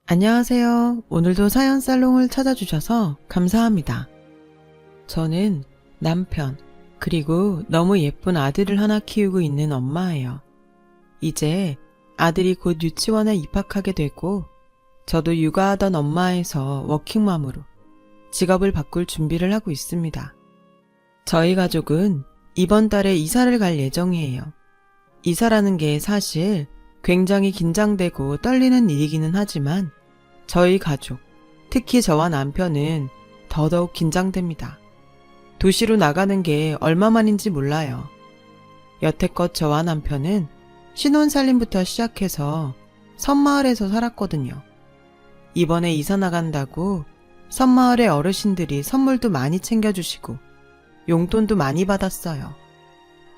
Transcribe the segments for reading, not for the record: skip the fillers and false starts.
안녕하세요. 오늘도 사연 살롱을 찾아주셔서 감사합니다. 저는 남편, 그리고 너무 예쁜 아들을 하나 키우고 있는 엄마예요. 이제 아들이 곧 유치원에 입학하게 되고, 저도 육아하던 엄마에서 워킹맘으로 직업을 바꿀 준비를 하고 있습니다. 저희 가족은 이번 달에 이사를 갈 예정이에요. 이사라는 게 사실 굉장히 긴장되고 떨리는 일이기는 하지만 저희 가족, 특히 저와 남편은 더더욱 긴장됩니다. 도시로 나가는 게 얼마만인지 몰라요. 여태껏 저와 남편은 신혼살림부터 시작해서 섬마을에서 살았거든요. 이번에 이사 나간다고 섬마을의 어르신들이 선물도 많이 챙겨주시고 용돈도 많이 받았어요.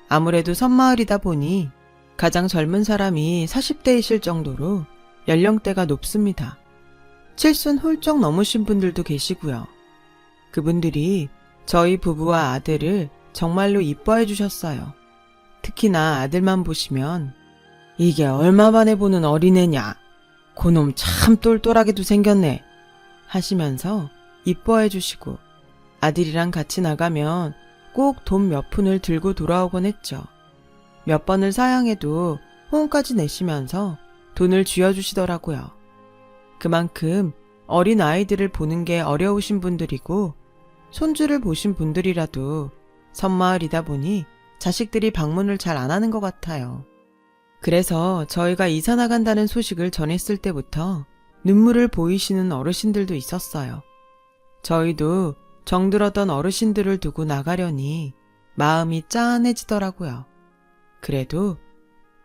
아무래도 섬마을이다 보니 가장 젊은 사람이 40대이실 정도로 연령대가 높습니다. 칠순 훌쩍 넘으신 분들도 계시고요. 그분들이 저희 부부와 아들을 정말로 이뻐해 주셨어요. 특히나 아들만 보시면 이게 얼마 만에 보는 어린애냐, 그놈 참 똘똘하게도 생겼네 하시면서 이뻐해 주시고, 아들이랑 같이 나가면 꼭 돈 몇 푼을 들고 돌아오곤 했죠. 몇 번을 사양해도 호응까지 내시면서 돈을 쥐어주시더라고요. 그만큼 어린 아이들을 보는 게 어려우신 분들이고, 손주를 보신 분들이라도 섬마을이다 보니 자식들이 방문을 잘 안 하는 것 같아요. 그래서 저희가 이사 나간다는 소식을 전했을 때부터 눈물을 보이시는 어르신들도 있었어요. 저희도 정들었던 어르신들을 두고 나가려니 마음이 짠해지더라고요. 그래도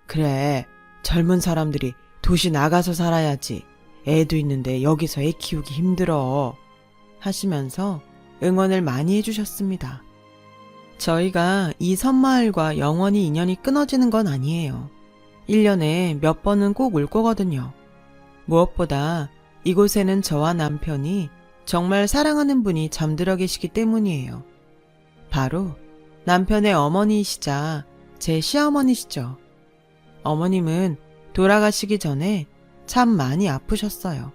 그래, 젊은 사람들이 도시 나가서 살아야지, 애도 있는데 여기서 애 키우기 힘들어 하시면서 응원을 많이 해주셨습니다. 저희가 이 섬마을과 영원히 인연이 끊어지는 건 아니에요. 1년에 몇 번은 꼭 올 거거든요. 무엇보다 이곳에는 저와 남편이 정말 사랑하는 분이 잠들어 계시기 때문이에요. 바로 남편의 어머니이시자 제 시어머니시죠. 어머님은 돌아가시기 전에 참 많이 아프셨어요.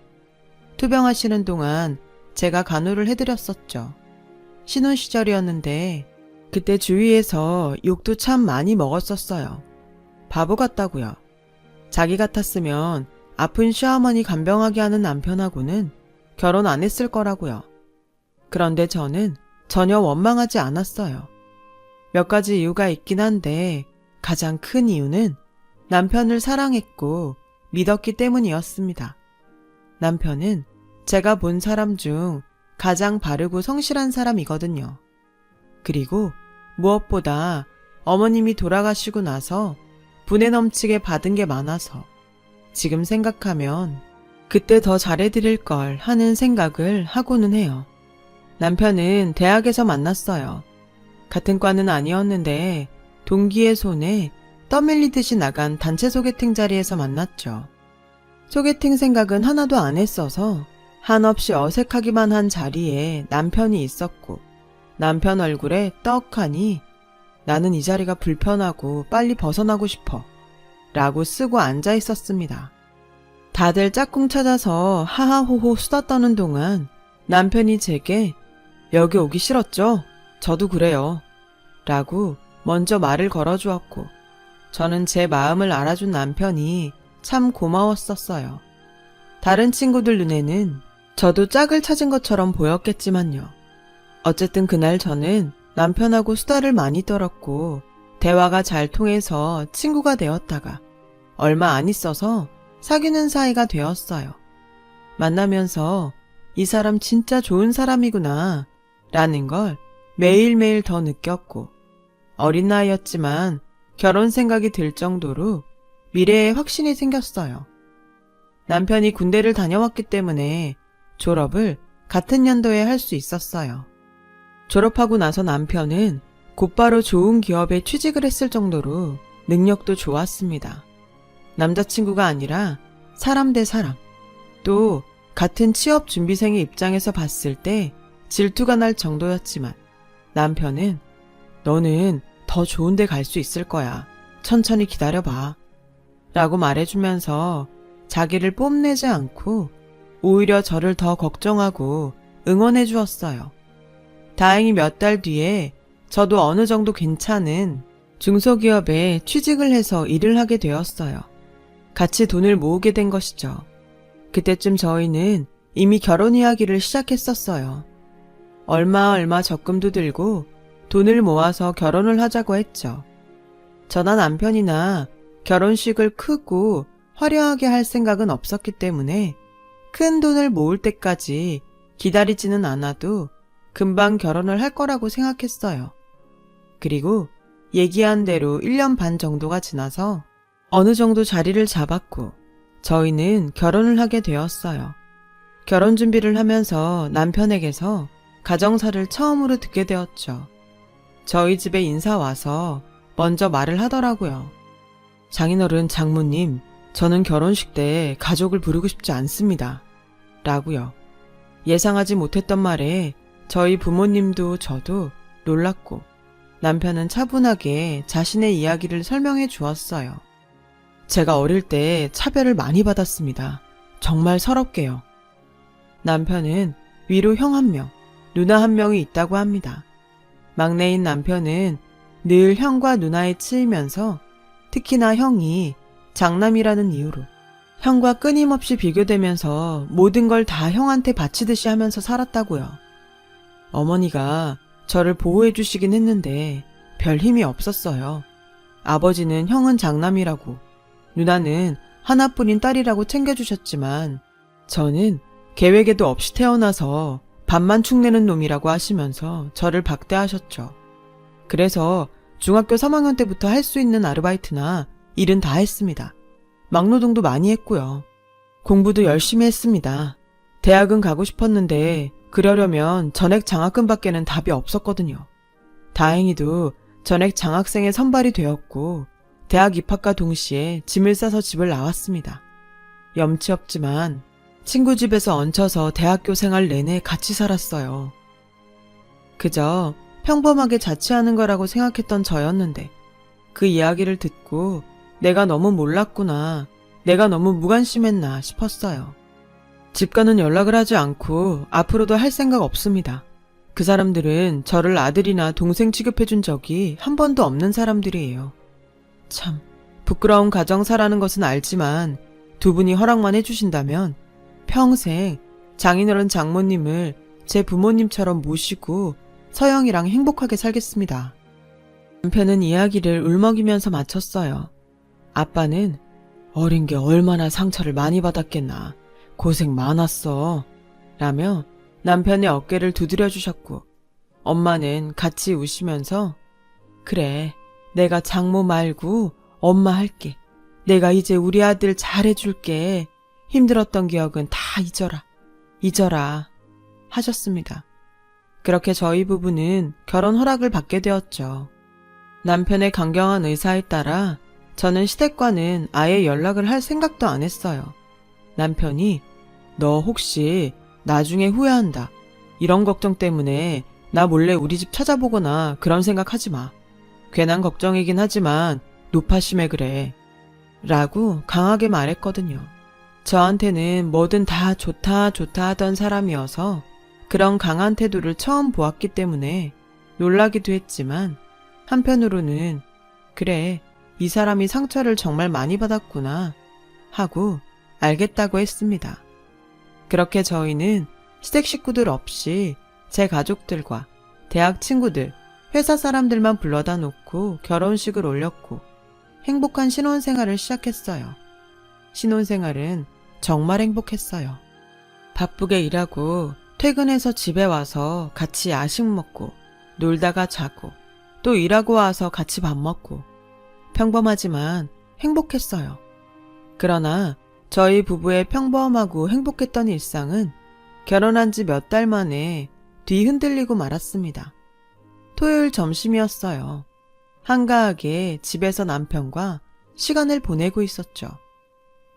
투병하시는 동안 제가 간호를 해드렸었죠. 신혼 시절이었는데 그때 주위에서 욕도 참 많이 먹었었어요. 바보 같다고요. 자기 같았으면 아픈 시어머니 간병하게 하는 남편하고는 결혼 안 했을 거라고요. 그런데 저는 전혀 원망하지 않았어요. 몇 가지 이유가 있긴 한데 가장 큰 이유는 남편을 사랑했고 믿었기 때문이었습니다. 남편은 제가 본 사람 중 가장 바르고 성실한 사람이거든요. 그리고 무엇보다 어머님이 돌아가시고 나서 분에 넘치게 받은 게 많아서 지금 생각하면 그때 더 잘해드릴 걸 하는 생각을 하고는 해요. 남편은 대학에서 만났어요. 같은 과는 아니었는데 동기의 손에 떠밀리듯이 나간 단체 소개팅 자리에서 만났죠. 소개팅 생각은 하나도 안 했어서 한없이 어색하기만 한 자리에 남편이 있었고, 남편 얼굴에 떡하니 나는 이 자리가 불편하고 빨리 벗어나고 싶어 라고 쓰고 앉아 있었습니다. 다들 짝꿍 찾아서 하하호호 수다 떠는 동안 남편이 제게 여기 오기 싫었죠? 저도 그래요 라고 먼저 말을 걸어주었고, 저는 제 마음을 알아준 남편이 참 고마웠었어요. 다른 친구들 눈에는 저도 짝을 찾은 것처럼 보였겠지만요. 어쨌든 그날 저는 남편하고 수다를 많이 떨었고 대화가 잘 통해서 친구가 되었다가 얼마 안 있어서 사귀는 사이가 되었어요. 만나면서 이 사람 진짜 좋은 사람이구나 라는 걸 매일매일 더 느꼈고, 어린 나이였지만 결혼 생각이 들 정도로 미래에 확신이 생겼어요. 남편이 군대를 다녀왔기 때문에 졸업을 같은 연도에 할 수 있었어요. 졸업하고 나서 남편은 곧바로 좋은 기업에 취직을 했을 정도로 능력도 좋았습니다. 남자친구가 아니라 사람 대 사람, 또 같은 취업 준비생의 입장에서 봤을 때 질투가 날 정도였지만 남편은 너는 더 좋은 데 갈 수 있을 거야. 천천히 기다려봐 라고 말해주면서 자기를 뽐내지 않고 오히려 저를 더 걱정하고 응원해 주었어요. 다행히 몇 달 뒤에 저도 어느 정도 괜찮은 중소기업에 취직을 해서 일을 하게 되었어요. 같이 돈을 모으게 된 것이죠. 그때쯤 저희는 이미 결혼 이야기를 시작했었어요. 얼마 적금도 들고 돈을 모아서 결혼을 하자고 했죠. 저나 남편이나 결혼식을 크고 화려하게 할 생각은 없었기 때문에 큰 돈을 모을 때까지 기다리지는 않아도 금방 결혼을 할 거라고 생각했어요. 그리고 얘기한 대로 1년 반 정도가 지나서 어느 정도 자리를 잡았고 저희는 결혼을 하게 되었어요. 결혼 준비를 하면서 남편에게서 가정사를 처음으로 듣게 되었죠. 저희 집에 인사 와서 먼저 말을 하더라고요. 장인어른, 장모님, 저는 결혼식 때 가족을 부르고 싶지 않습니다. 라고요. 예상하지 못했던 말에 저희 부모님도 저도 놀랐고 남편은 차분하게 자신의 이야기를 설명해 주었어요. 제가 어릴 때 차별을 많이 받았습니다. 정말 서럽게요. 남편은 위로 형 1명, 누나 1명이 있다고 합니다. 막내인 남편은 늘 형과 누나에 치이면서 특히나 형이 장남이라는 이유로 형과 끊임없이 비교되면서 모든 걸 다 형한테 바치듯이 하면서 살았다고요. 어머니가 저를 보호해 주시긴 했는데 별 힘이 없었어요. 아버지는 형은 장남이라고, 누나는 하나뿐인 딸이라고 챙겨주셨지만 저는 계획에도 없이 태어나서 밥만 축내는 놈이라고 하시면서 저를 박대하셨죠. 그래서 중학교 3학년 때부터 할 수 있는 아르바이트나 일은 다 했습니다. 막노동도 많이 했고요. 공부도 열심히 했습니다. 대학은 가고 싶었는데 그러려면 전액 장학금밖에는 답이 없었거든요. 다행히도 전액 장학생에 선발이 되었고 대학 입학과 동시에 짐을 싸서 집을 나왔습니다. 염치 없지만 친구 집에서 얹혀서 대학교 생활 내내 같이 살았어요. 그저 평범하게 자취하는 거라고 생각했던 저였는데 그 이야기를 듣고 내가 너무 몰랐구나, 내가 너무 무관심했나 싶었어요. 집과는 연락을 하지 않고 앞으로도 할 생각 없습니다. 그 사람들은 저를 아들이나 동생 취급해준 적이 한 번도 없는 사람들이에요. 참 부끄러운 가정사라는 것은 알지만 두 분이 허락만 해주신다면 평생 장인어른 장모님을 제 부모님처럼 모시고 서영이랑 행복하게 살겠습니다. 남편은 이야기를 울먹이면서 마쳤어요. 아빠는 어린 게 얼마나 상처를 많이 받았겠나, 고생 많았어 라며 남편의 어깨를 두드려 주셨고 엄마는 같이 우시면서 그래, 내가 장모 말고 엄마 할게. 내가 이제 우리 아들 잘해줄게. 힘들었던 기억은 다 잊어라 하셨습니다. 그렇게 저희 부부는 결혼 허락을 받게 되었죠. 남편의 강경한 의사에 따라 저는 시댁과는 아예 연락을 할 생각도 안 했어요. 남편이 너 혹시 나중에 후회한다, 이런 걱정 때문에 나 몰래 우리 집 찾아보거나 그런 생각하지 마. 괜한 걱정이긴 하지만 노파심에 그래 라고 강하게 말했거든요. 저한테는 뭐든 다 좋다 하던 사람이어서 그런 강한 태도를 처음 보았기 때문에 놀라기도 했지만 한편으로는 그래, 이 사람이 상처를 정말 많이 받았구나 하고 알겠다고 했습니다. 그렇게 저희는 시댁 식구들 없이 제 가족들과 대학 친구들, 회사 사람들만 불러다 놓고 결혼식을 올렸고 행복한 신혼생활을 시작했어요. 신혼생활은 정말 행복했어요. 바쁘게 일하고 퇴근해서 집에 와서 같이 야식 먹고 놀다가 자고 또 일하고 와서 같이 밥 먹고 평범하지만 행복했어요. 그러나 저희 부부의 평범하고 행복했던 일상은 결혼한 지 몇 달 만에 뒤 흔들리고 말았습니다. 토요일 점심이었어요. 한가하게 집에서 남편과 시간을 보내고 있었죠.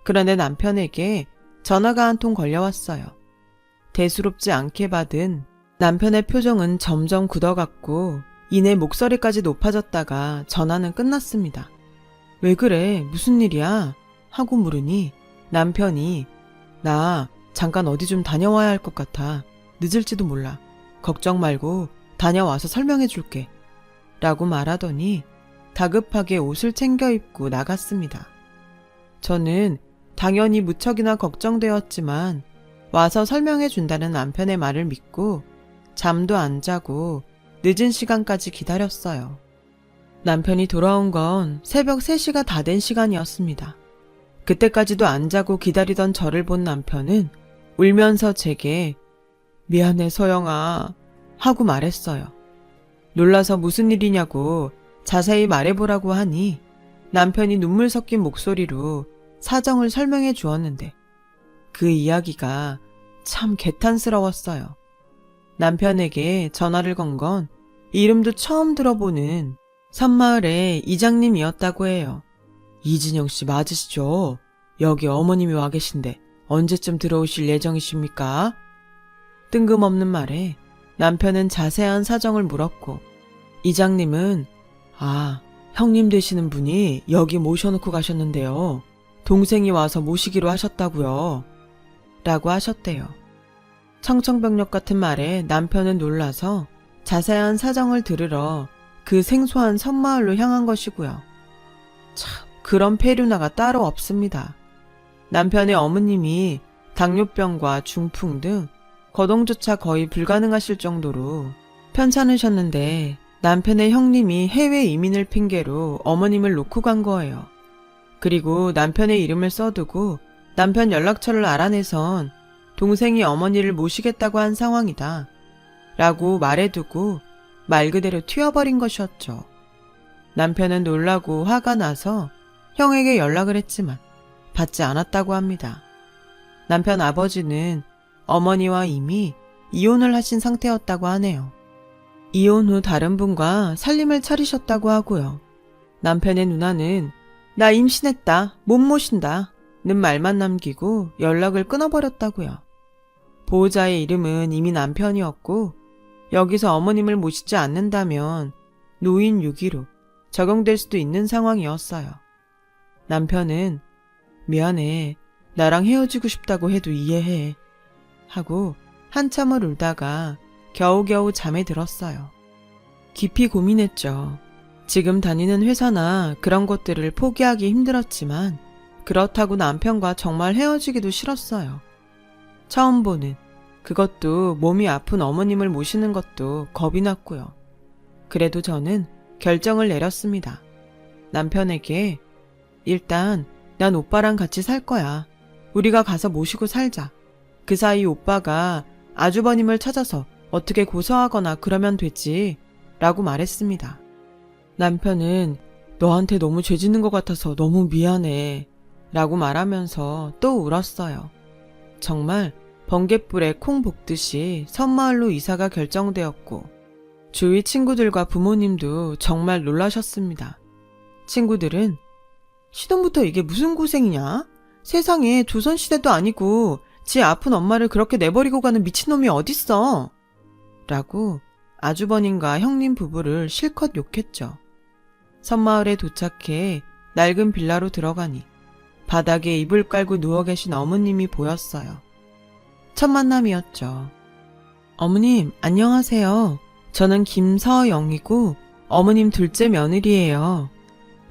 그런데 남편에게 전화가 한 통 걸려왔어요. 대수롭지 않게 받은 남편의 표정은 점점 굳어갔고 이내 목소리까지 높아졌다가 전화는 끝났습니다. 왜 그래? 무슨 일이야? 하고 물으니 남편이 나 잠깐 어디 좀 다녀와야 할 것 같아. 늦을지도 몰라. 걱정 말고 다녀와서 설명해 줄게. 라고 말하더니 다급하게 옷을 챙겨 입고 나갔습니다. 저는 당연히 무척이나 걱정되었지만 와서 설명해 준다는 남편의 말을 믿고 잠도 안 자고 늦은 시간까지 기다렸어요. 남편이 돌아온 건 새벽 3시가 다 된 시간이었습니다. 그때까지도 안 자고 기다리던 저를 본 남편은 울면서 제게 미안해 서영아 하고 말했어요. 놀라서 무슨 일이냐고 자세히 말해보라고 하니 남편이 눈물 섞인 목소리로 사정을 설명해 주었는데 그 이야기가 참 개탄스러웠어요. 남편에게 전화를 건 건 이름도 처음 들어보는 섬마을의 이장님이었다고 해요. 이진영 씨 맞으시죠? 여기 어머님이 와 계신데 언제쯤 들어오실 예정이십니까? 뜬금없는 말에 남편은 자세한 사정을 물었고 이장님은 형님 되시는 분이 여기 모셔놓고 가셨는데요. 동생이 와서 모시기로 하셨다고요. 라고 하셨대요. 청천벽력 같은 말에 남편은 놀라서 자세한 사정을 들으러 그 생소한 섬마을로 향한 것이고요. 참 그런 폐륜화가 따로 없습니다. 남편의 어머님이 당뇨병과 중풍 등 거동조차 거의 불가능하실 정도로 편찮으셨는데 남편의 형님이 해외 이민을 핑계로 어머님을 놓고 간 거예요. 그리고 남편의 이름을 써두고 남편 연락처를 알아내선 동생이 어머니를 모시겠다고 한 상황이다 라고 말해두고 말 그대로 튀어버린 것이었죠. 남편은 놀라고 화가 나서 형에게 연락을 했지만 받지 않았다고 합니다. 남편 아버지는 어머니와 이미 이혼을 하신 상태였다고 하네요. 이혼 후 다른 분과 살림을 차리셨다고 하고요. 남편의 누나는 나 임신했다, 못 모신다 는 말만 남기고 연락을 끊어버렸다고요. 보호자의 이름은 이미 남편이었고 여기서 어머님을 모시지 않는다면 노인 유기로 적용될 수도 있는 상황이었어요. 남편은 미안해, 나랑 헤어지고 싶다고 해도 이해해 하고 한참을 울다가 겨우겨우 잠에 들었어요. 깊이 고민했죠. 지금 다니는 회사나 그런 것들을 포기하기 힘들었지만 그렇다고 남편과 정말 헤어지기도 싫었어요. 처음 보는, 그것도 몸이 아픈 어머님을 모시는 것도 겁이 났고요. 그래도 저는 결정을 내렸습니다. 남편에게 일단 난 오빠랑 같이 살 거야. 우리가 가서 모시고 살자. 그 사이 오빠가 아주버님을 찾아서 어떻게 고소하거나 그러면 되지 라고 말했습니다. 남편은 너한테 너무 죄 짓는 것 같아서 너무 미안해 라고 말하면서 또 울었어요. 정말 번갯불에 콩 볶듯이 섬마을로 이사가 결정되었고 주위 친구들과 부모님도 정말 놀라셨습니다. 친구들은 시동부터 이게 무슨 고생이냐? 세상에 조선시대도 아니고 지 아픈 엄마를 그렇게 내버리고 가는 미친놈이 어딨어? 라고 아주버님과 형님 부부를 실컷 욕했죠. 섬마을에 도착해 낡은 빌라로 들어가니 바닥에 이불 깔고 누워 계신 어머님이 보였어요. 첫 만남이었죠. 어머님, 안녕하세요. 저는 김서영이고 어머님 둘째 며느리예요.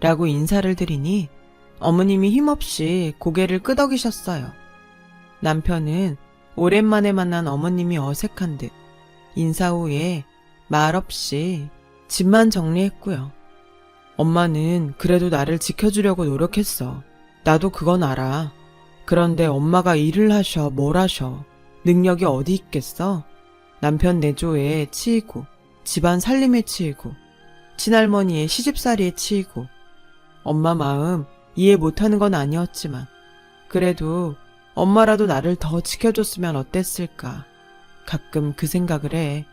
라고 인사를 드리니 어머님이 힘없이 고개를 끄덕이셨어요. 남편은 오랜만에 만난 어머님이 어색한 듯 인사 후에 말없이 집만 정리했고요. 엄마는 그래도 나를 지켜주려고 노력했어. 나도 그건 알아. 그런데 엄마가 일을 하셔, 뭘 하셔. 능력이 어디 있겠어? 남편 내조에 치이고 집안 살림에 치이고 친할머니의 시집살이에 치이고 엄마 마음 이해 못하는 건 아니었지만 그래도 엄마라도 나를 더 지켜줬으면 어땠을까. 가끔 그 생각을 해.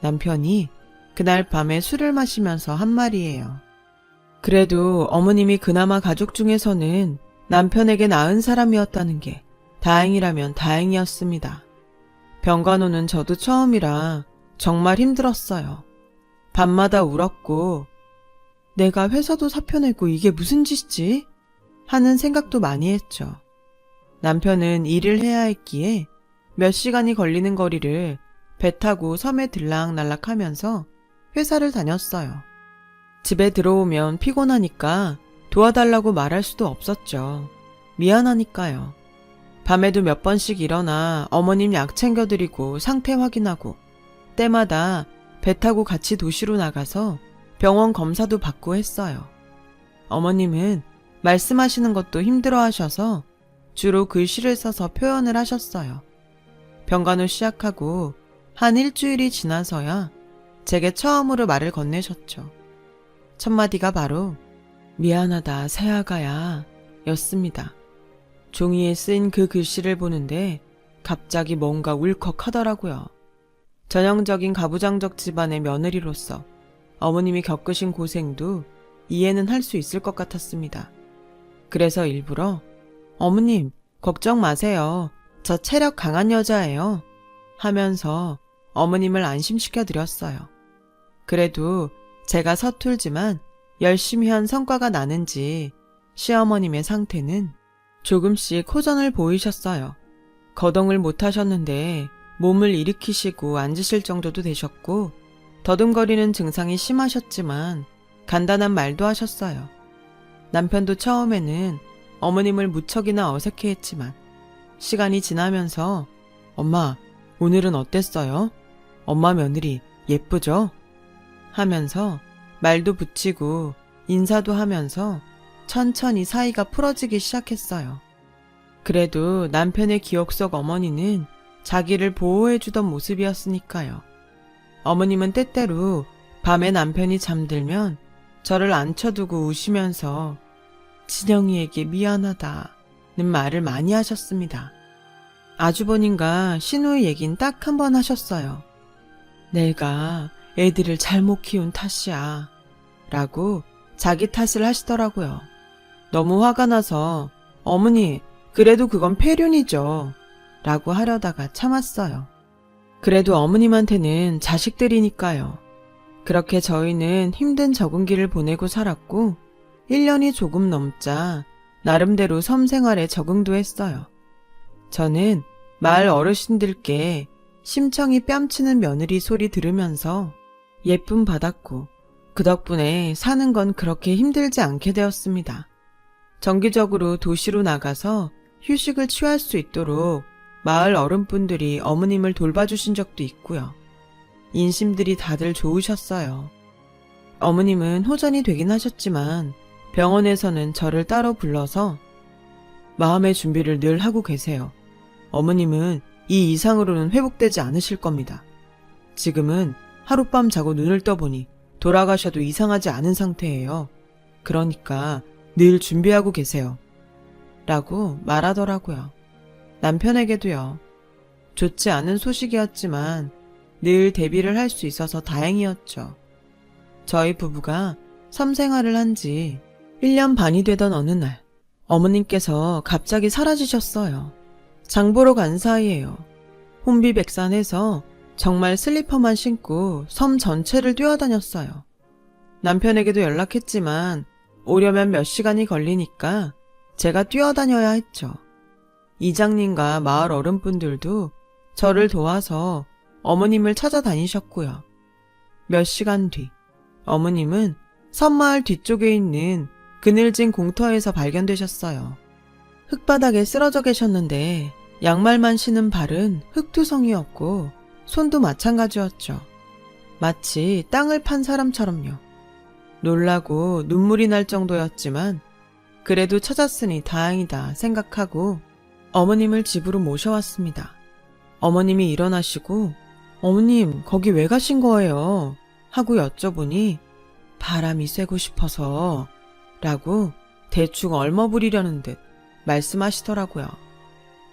남편이 그날 밤에 술을 마시면서 한 말이에요. 그래도 어머님이 그나마 가족 중에서는 남편에게 나은 사람이었다는 게 다행이라면 다행이었습니다. 병간호는 저도 처음이라 정말 힘들었어요. 밤마다 울었고 내가 회사도 사표 내고 이게 무슨 짓이지? 하는 생각도 많이 했죠. 남편은 일을 해야 했기에 몇 시간이 걸리는 거리를 배 타고 섬에 들락날락 하면서 회사를 다녔어요. 집에 들어오면 피곤하니까 도와달라고 말할 수도 없었죠. 미안하니까요. 밤에도 몇 번씩 일어나 어머님 약 챙겨드리고 상태 확인하고 때마다 배 타고 같이 도시로 나가서 병원 검사도 받고 했어요. 어머님은 말씀하시는 것도 힘들어 하셔서 주로 글씨를 써서 표현을 하셨어요. 병간호 시작하고 한 일주일이 지나서야 제게 처음으로 말을 건네셨죠. 첫 마디가 바로 미안하다 새아가야 였습니다. 종이에 쓰인 그 글씨를 보는데 갑자기 뭔가 울컥하더라고요. 전형적인 가부장적 집안의 며느리로서 어머님이 겪으신 고생도 이해는 할 수 있을 것 같았습니다. 그래서 일부러 어머님 걱정 마세요. 저 체력 강한 여자예요. 하면서 어머님을 안심시켜 드렸어요. 그래도 제가 서툴지만 열심히 한 성과가 나는지 시어머님의 상태는 조금씩 호전을 보이셨어요. 거동을 못 하셨는데 몸을 일으키시고 앉으실 정도도 되셨고 더듬거리는 증상이 심하셨지만 간단한 말도 하셨어요. 남편도 처음에는 어머님을 무척이나 어색해했지만 시간이 지나면서 엄마 오늘은 어땠어요? 엄마 며느리 예쁘죠? 하면서 말도 붙이고 인사도 하면서 천천히 사이가 풀어지기 시작했어요. 그래도 남편의 기억 속 어머니는 자기를 보호해주던 모습이었으니까요. 어머님은 때때로 밤에 남편이 잠들면 저를 앉혀두고 우시면서 진영이에게 미안하다는 말을 많이 하셨습니다. 아주버님과 신우의 얘긴 딱 한 번 하셨어요. 내가 애들을 잘못 키운 탓이야 라고 자기 탓을 하시더라고요. 너무 화가 나서 어머니 그래도 그건 폐륜이죠 라고 하려다가 참았어요. 그래도 어머님한테는 자식들이니까요. 그렇게 저희는 힘든 적응기를 보내고 살았고 1년이 조금 넘자 나름대로 섬 생활에 적응도 했어요. 저는 마을 어르신들께 심청이 뺨치는 며느리 소리 들으면서 예쁨 받았고 그 덕분에 사는 건 그렇게 힘들지 않게 되었습니다. 정기적으로 도시로 나가서 휴식을 취할 수 있도록 마을 어른분들이 어머님을 돌봐주신 적도 있고요. 인심들이 다들 좋으셨어요. 어머님은 호전이 되긴 하셨지만 병원에서는 저를 따로 불러서 마음의 준비를 늘 하고 계세요. 어머님은 이 이상으로는 회복되지 않으실 겁니다. 지금은 하룻밤 자고 눈을 떠보니 돌아가셔도 이상하지 않은 상태예요. 그러니까 늘 준비하고 계세요. 라고 말하더라고요. 남편에게도요. 좋지 않은 소식이었지만 늘 대비를 할 수 있어서 다행이었죠. 저희 부부가 섬 생활을 한 지 1년 반이 되던 어느 날 어머님께서 갑자기 사라지셨어요. 장 보러 간 사이에요. 혼비백산해서 정말 슬리퍼만 신고 섬 전체를 뛰어다녔어요. 남편에게도 연락했지만 오려면 몇 시간이 걸리니까 제가 뛰어다녀야 했죠. 이장님과 마을 어른분들도 저를 도와서 어머님을 찾아다니셨고요. 몇 시간 뒤 어머님은 섬마을 뒤쪽에 있는 그늘진 공터에서 발견되셨어요. 흙바닥에 쓰러져 계셨는데 양말만 신은 발은 흙투성이었고 손도 마찬가지였죠. 마치 땅을 판 사람처럼요. 놀라고 눈물이 날 정도였지만 그래도 찾았으니 다행이다 생각하고 어머님을 집으로 모셔왔습니다. 어머님이 일어나시고 어머님 거기 왜 가신 거예요? 하고 여쭤보니 바람이 쐬고 싶어서 라고 대충 얼머부리려는 듯 말씀하시더라고요.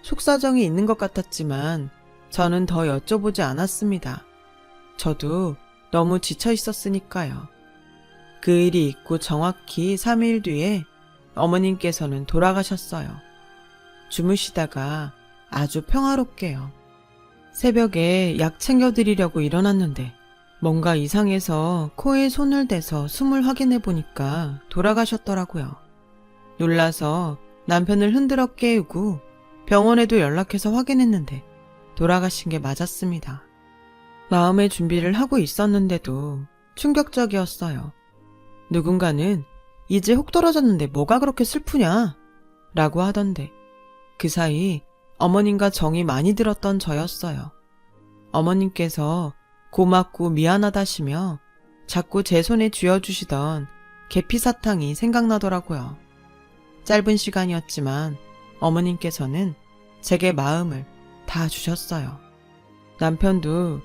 속사정이 있는 것 같았지만 저는 더 여쭤보지 않았습니다. 저도 너무 지쳐 있었으니까요. 그 일이 있고 정확히 3일 뒤에 어머님께서는 돌아가셨어요. 주무시다가 아주 평화롭게요. 새벽에 약 챙겨드리려고 일어났는데 뭔가 이상해서 코에 손을 대서 숨을 확인해 보니까 돌아가셨더라고요. 놀라서 남편을 흔들어 깨우고 병원에도 연락해서 확인했는데 돌아가신 게 맞았습니다. 마음의 준비를 하고 있었는데도 충격적이었어요. 누군가는 이제 혹 떨어졌는데 뭐가 그렇게 슬프냐? 라고 하던데 그 사이 어머님과 정이 많이 들었던 저였어요. 어머님께서 고맙고 미안하다시며 자꾸 제 손에 쥐어주시던 계피사탕이 생각나더라고요. 짧은 시간이었지만 어머님께서는 제게 마음을 다 주셨어요. 남편도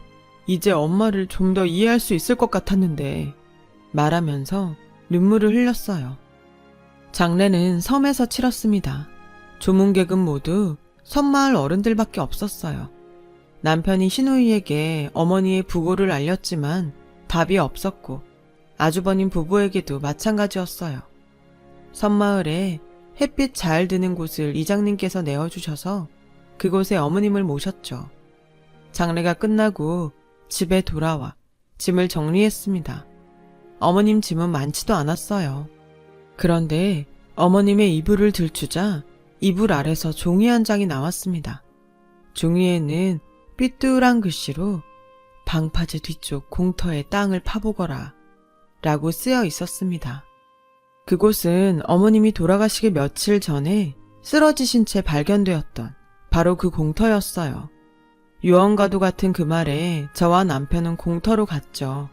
이제 엄마를 좀 더 이해할 수 있을 것 같았는데 말하면서 눈물을 흘렸어요. 장례는 섬에서 치렀습니다. 조문객은 모두 섬마을 어른들밖에 없었어요. 남편이 시누이에게 어머니의 부고를 알렸지만 답이 없었고 아주버님 부부에게도 마찬가지였어요. 섬마을에 햇빛 잘 드는 곳을 이장님께서 내어주셔서 그곳에 어머님을 모셨죠. 장례가 끝나고 집에 돌아와 짐을 정리했습니다. 어머님 짐은 많지도 않았어요. 그런데 어머님의 이불을 들추자 이불 아래서 종이 한 장이 나왔습니다. 종이에는 삐뚤한 글씨로 방파제 뒤쪽 공터에 땅을 파보거라 라고 쓰여 있었습니다. 그곳은 어머님이 돌아가시기 며칠 전에 쓰러지신 채 발견되었던 바로 그 공터였어요. 유언과도 같은 그 말에 저와 남편은 공터로 갔죠.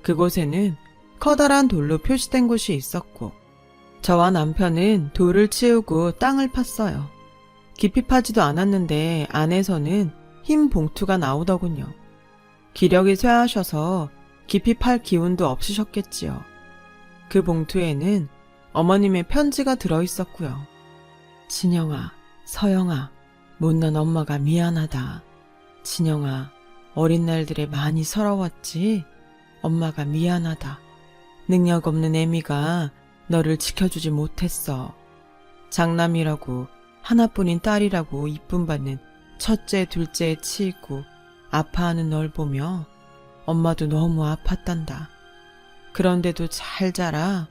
그곳에는 커다란 돌로 표시된 곳이 있었고 저와 남편은 돌을 치우고 땅을 팠어요. 깊이 파지도 않았는데 안에서는 흰 봉투가 나오더군요. 기력이 쇠하셔서 깊이 팔 기운도 없으셨겠지요. 그 봉투에는 어머님의 편지가 들어있었고요. 진영아, 서영아, 못난 엄마가 미안하다. 진영아, 어린 날들에 많이 서러웠지? 엄마가 미안하다. 능력 없는 애미가 너를 지켜주지 못했어. 장남이라고 하나뿐인 딸이라고 이쁨 받는 첫째, 둘째에 치이고 아파하는 널 보며 엄마도 너무 아팠단다. 그런데도 잘 자라.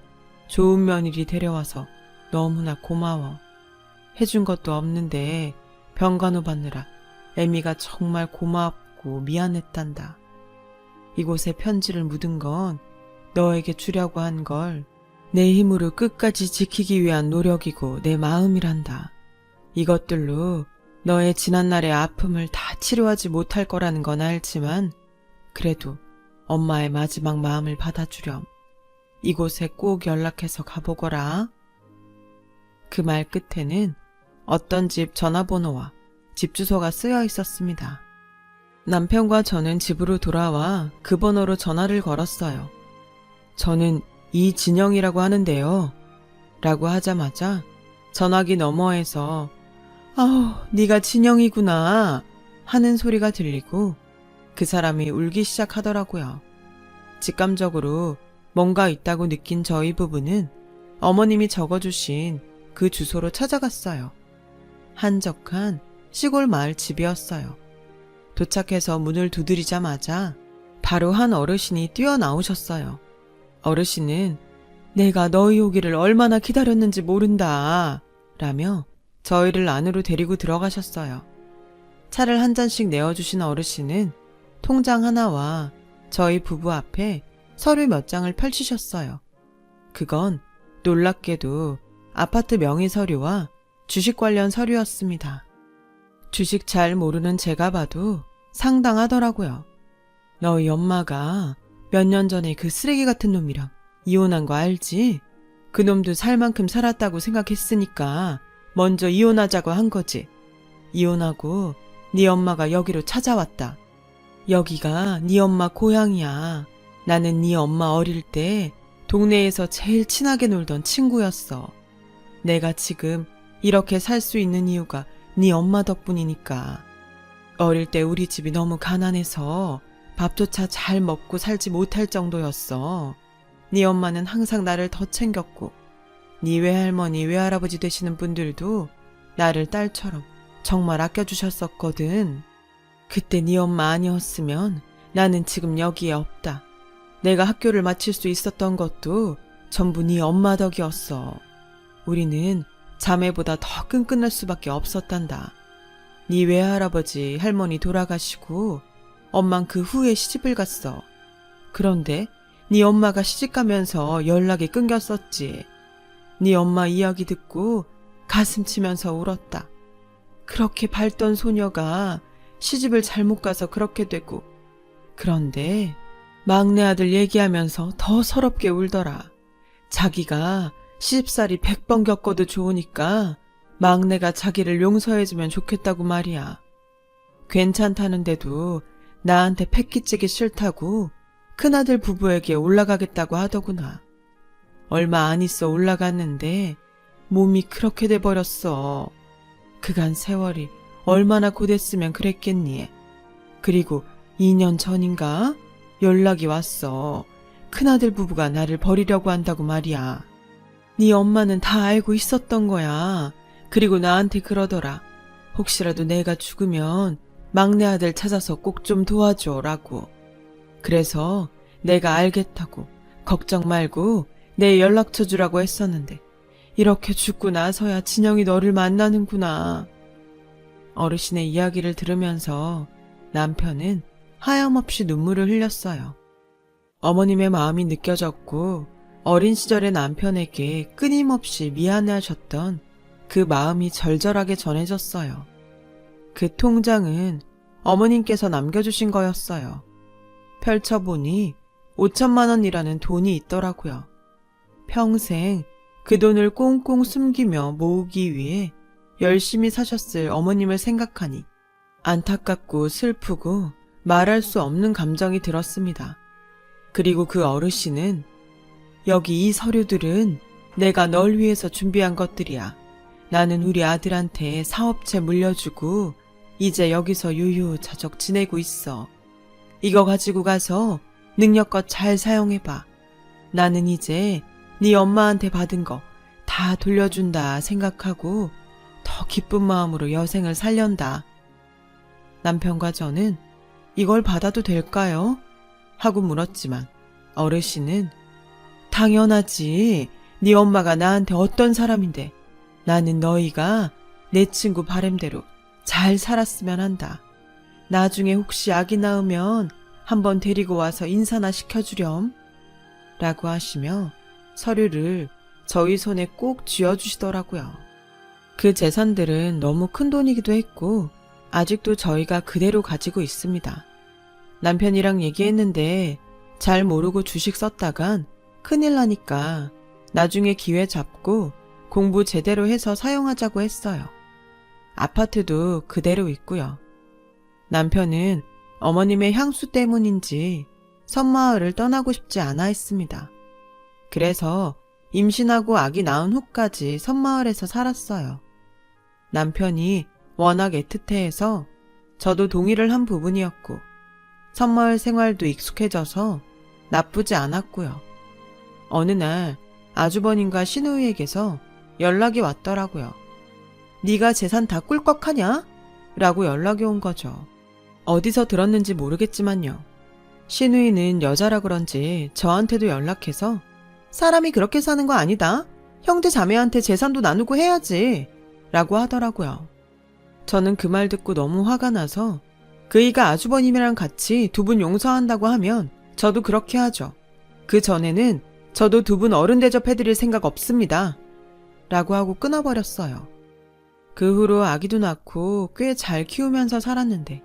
좋은 며느리 데려와서 너무나 고마워. 해준 것도 없는데 병간호 받느라 애미가 정말 고맙고 미안했단다. 이곳에 편지를 묻은 건 너에게 주려고 한 걸 내 힘으로 끝까지 지키기 위한 노력이고 내 마음이란다. 이것들로 너의 지난날의 아픔을 다 치료하지 못할 거라는 건 알지만 그래도 엄마의 마지막 마음을 받아주렴. 이곳에 꼭 연락해서 가보거라. 그 말 끝에는 어떤 집 전화번호와 집 주소가 쓰여 있었습니다. 남편과 저는 집으로 돌아와 그 번호로 전화를 걸었어요. 저는 이진영이라고 하는데요. 라고 하자마자 전화기 너머에서 아우, 네가 진영이구나 하는 소리가 들리고 그 사람이 울기 시작하더라고요. 직감적으로 뭔가 있다고 느낀 저희 부부는 어머님이 적어주신 그 주소로 찾아갔어요. 한적한 시골 마을 집이었어요. 도착해서 문을 두드리자마자 바로 한 어르신이 뛰어나오셨어요. 어르신은 내가 너희 오기를 얼마나 기다렸는지 모른다 라며 저희를 안으로 데리고 들어가셨어요. 차를 한 잔씩 내어주신 어르신은 통장 하나와 저희 부부 앞에 서류 몇 장을 펼치셨어요. 그건 놀랍게도 아파트 명의 서류와 주식 관련 서류였습니다. 주식 잘 모르는 제가 봐도 상당하더라고요. 너희 엄마가 몇 년 전에 그 쓰레기 같은 놈이랑 이혼한 거 알지? 그 놈도 살 만큼 살았다고 생각했으니까 먼저 이혼하자고 한 거지. 이혼하고 네 엄마가 여기로 찾아왔다. 여기가 네 엄마 고향이야. 나는 네 엄마 어릴 때 동네에서 제일 친하게 놀던 친구였어. 내가 지금 이렇게 살 수 있는 이유가 네 엄마 덕분이니까. 어릴 때 우리 집이 너무 가난해서 밥조차 잘 먹고 살지 못할 정도였어. 네 엄마는 항상 나를 더 챙겼고 네 외할머니, 외할아버지 되시는 분들도 나를 딸처럼 정말 아껴주셨었거든. 그때 네 엄마 아니었으면 나는 지금 여기에 없다. 내가 학교를 마칠 수 있었던 것도 전부 네 엄마 덕이었어. 우리는 자매보다 더 끈끈할 수밖에 없었단다. 네 외할아버지 할머니 돌아가시고 엄만 그 후에 시집을 갔어. 그런데 네 엄마가 시집가면서 연락이 끊겼었지. 네 엄마 이야기 듣고 가슴 치면서 울었다. 그렇게 밝던 소녀가 시집을 잘못 가서 그렇게 되고, 그런데 막내 아들 얘기하면서 더 서럽게 울더라. 자기가 시집살이 100번 겪어도 좋으니까 막내가 자기를 용서해주면 좋겠다고 말이야. 괜찮다는데도 나한테 패기찌기 싫다고 큰아들 부부에게 올라가겠다고 하더구나. 얼마 안 있어 올라갔는데 몸이 그렇게 돼버렸어. 그간 세월이 얼마나 고됐으면 그랬겠니. 그리고 2년 전인가 연락이 왔어. 큰아들 부부가 나를 버리려고 한다고 말이야. 네 엄마는 다 알고 있었던 거야. 그리고 나한테 그러더라. 혹시라도 내가 죽으면 막내 아들 찾아서 꼭 좀 도와줘라고. 그래서 내가 알겠다고 걱정 말고 내 연락처 주라고 했었는데 이렇게 죽고 나서야 진영이 너를 만나는구나. 어르신의 이야기를 들으면서 남편은 하염없이 눈물을 흘렸어요. 어머님의 마음이 느껴졌고 어린 시절의 남편에게 끊임없이 미안해하셨던 그 마음이 절절하게 전해졌어요. 그 통장은 어머님께서 남겨주신 거였어요. 펼쳐보니 5천만 원이라는 돈이 있더라고요. 평생 그 돈을 꽁꽁 숨기며 모으기 위해 열심히 사셨을 어머님을 생각하니 안타깝고 슬프고 말할 수 없는 감정이 들었습니다. 그리고 그 어르신은 여기 이 서류들은 내가 널 위해서 준비한 것들이야. 나는 우리 아들한테 사업체 물려주고 이제 여기서 유유자적 지내고 있어. 이거 가지고 가서 능력껏 잘 사용해봐. 나는 이제 네 엄마한테 받은 거 다 돌려준다 생각하고 더 기쁜 마음으로 여생을 살련다. 남편과 저는 이걸 받아도 될까요? 하고 물었지만 어르신은 당연하지. 네 엄마가 나한테 어떤 사람인데 나는 너희가 내 친구 바람대로 잘 살았으면 한다. 나중에 혹시 아기 낳으면 한번 데리고 와서 인사나 시켜주렴. 라고 하시며 서류를 저희 손에 꼭 쥐어주시더라고요. 그 재산들은 너무 큰 돈이기도 했고 아직도 저희가 그대로 가지고 있습니다. 남편이랑 얘기했는데 잘 모르고 주식 썼다간 큰일 나니까 나중에 기회 잡고 공부 제대로 해서 사용하자고 했어요. 아파트도 그대로 있고요. 남편은 어머님의 향수 때문인지 섬마을을 떠나고 싶지 않아 했습니다. 그래서 임신하고 아기 낳은 후까지 섬마을에서 살았어요. 남편이 워낙 애틋해해서 저도 동의를 한 부분이었고 섬마을 생활도 익숙해져서 나쁘지 않았고요. 어느 날 아주버님과 시누이에게서 연락이 왔더라고요. 네가 재산 다 꿀꺽하냐? 라고 연락이 온 거죠. 어디서 들었는지 모르겠지만요. 시누이는 여자라 그런지 저한테도 연락해서 사람이 그렇게 사는 거 아니다. 형제 자매한테 재산도 나누고 해야지. 라고 하더라고요. 저는 그 말 듣고 너무 화가 나서 그이가 아주버님이랑 같이 두 분 용서한다고 하면 저도 그렇게 하죠. 그 전에는 저도 두 분 어른 대접해드릴 생각 없습니다. 라고 하고 끊어버렸어요. 그 후로 아기도 낳고 꽤 잘 키우면서 살았는데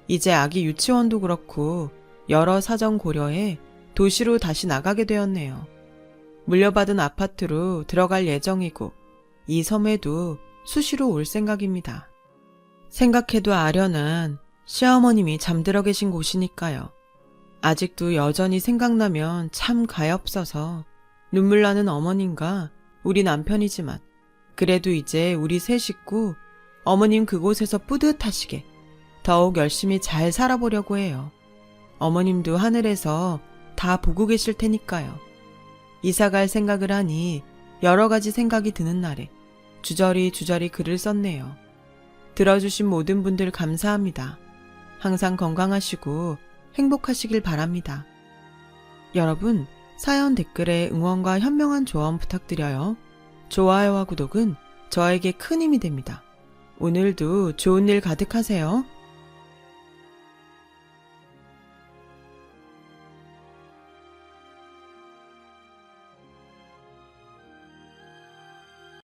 이제 아기 유치원도 그렇고 여러 사정 고려해 도시로 다시 나가게 되었네요. 물려받은 아파트로 들어갈 예정이고 이 섬에도 수시로 올 생각입니다. 생각해도 아련한 시어머님이 잠들어 계신 곳이니까요. 아직도 여전히 생각나면 참 가엾어서 눈물 나는 어머님과 우리 남편이지만 그래도 이제 우리 세 식구 어머님 그곳에서 뿌듯하시게 더욱 열심히 잘 살아보려고 해요. 어머님도 하늘에서 다 보고 계실 테니까요. 이사갈 생각을 하니 여러 가지 생각이 드는 날에 주저리 글을 썼네요. 들어주신 모든 분들 감사합니다. 항상 건강하시고 행복하시길 바랍니다. 여러분, 사연 댓글에 응원과 현명한 조언 부탁드려요. 좋아요와 구독은 저에게 큰 힘이 됩니다. 오늘도 좋은 일 가득하세요.